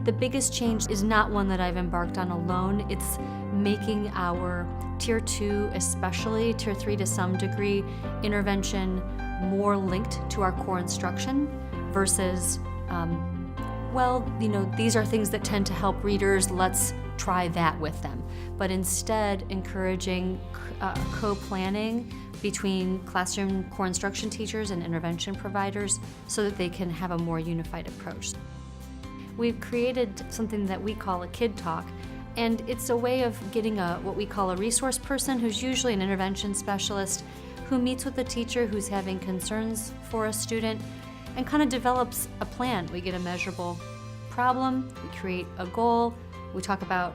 The biggest change is not one that I've embarked on alone. It's making our Tier 2, especially Tier 3 to some degree, intervention more linked to our core instruction versus, these are things that tend to help readers, let's try that with them. But instead, encouraging co-planning between classroom core instruction teachers and intervention providers so that they can have a more unified approach. We've created something that we call a Kid Talk, and it's a way of getting what we call a resource person, who's usually an intervention specialist, who meets with a teacher who's having concerns for a student and kind of develops a plan. We get a measurable problem, we create a goal, we talk about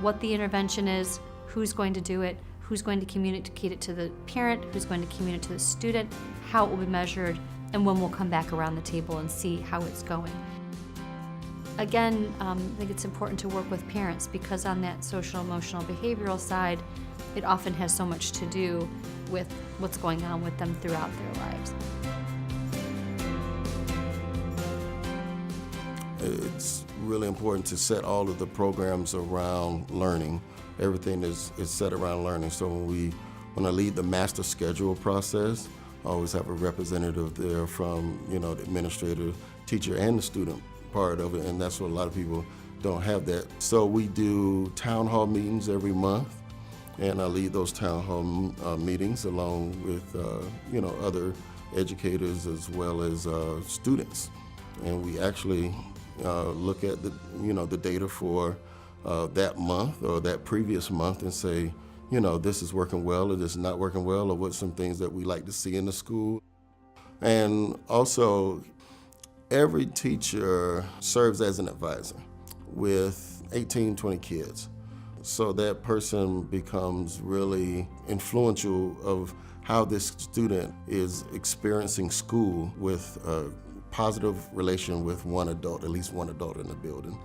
what the intervention is, who's going to do it, who's going to communicate it to the parent, who's going to communicate it to the student, how it will be measured, and when we'll come back around the table and see how it's going. Again, I think it's important to work with parents because on that social, emotional, behavioral side, it often has so much to do with what's going on with them throughout their lives. It's really important to set all of the programs around learning. Everything is set around learning. So when I lead the master schedule process, I always have a representative there from, the administrator, teacher, and the student part of it, and that's what a lot of people don't have that. So we do town hall meetings every month, and I lead those town hall meetings along with, other educators as well as students. And we actually look at the data for that month or that previous month and say, this is working well or this is not working well, or what's some things that we like to see in the school. And also, every teacher serves as an advisor with 18, 20 kids. So that person becomes really influential of how this student is experiencing school with a positive relation with one adult, at least one adult in the building.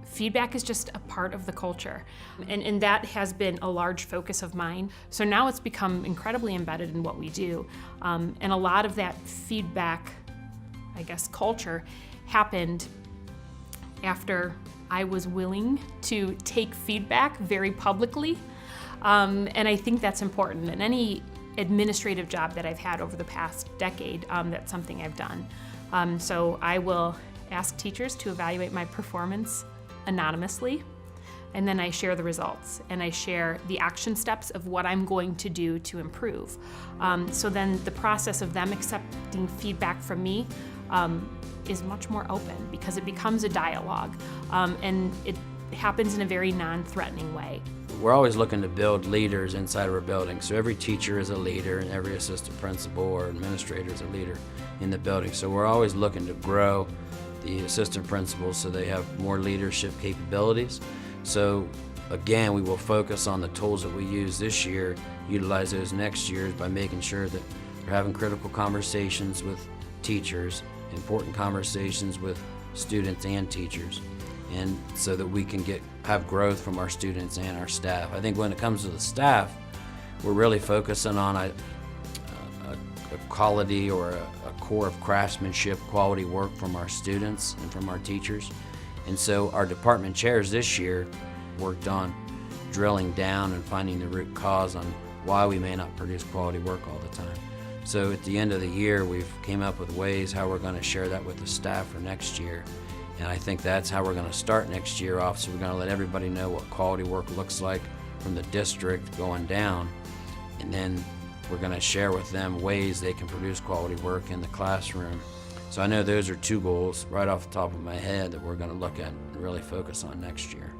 Feedback is just a part of the culture, and that has been a large focus of mine. So now it's become incredibly embedded in what we do, and a lot of that feedback, culture happened after I was willing to take feedback very publicly, and I think that's important. In any administrative job that I've had over the past decade, that's something I've done. So I will ask teachers to evaluate my performance anonymously, and then I share the results and I share the action steps of what I'm going to do to improve. So then the process of them accepting feedback from me is much more open because it becomes a dialogue, and it happens in a very non-threatening way. We're always looking to build leaders inside of our building. So every teacher is a leader and every assistant principal or administrator is a leader in the building. So we're always looking to grow the assistant principals so they have more leadership capabilities. So again, we will focus on the tools that we use this year, utilize those next year by making sure that we're having critical conversations with teachers, important conversations with students and teachers, and so that we can have growth from our students and our staff. I think when it comes to the staff, we're really focusing on a quality or a core of craftsmanship, quality work from our students and from our teachers. And so our department chairs this year worked on drilling down and finding the root cause on why we may not produce quality work all the time. So at the end of the year, we've came up with ways how we're going to share that with the staff for next year. And I think that's how we're going to start next year off. So we're going to let everybody know what quality work looks like from the district going down. And then we're going to share with them ways they can produce quality work in the classroom. So I know those are two goals right off the top of my head that we're going to look at and really focus on next year.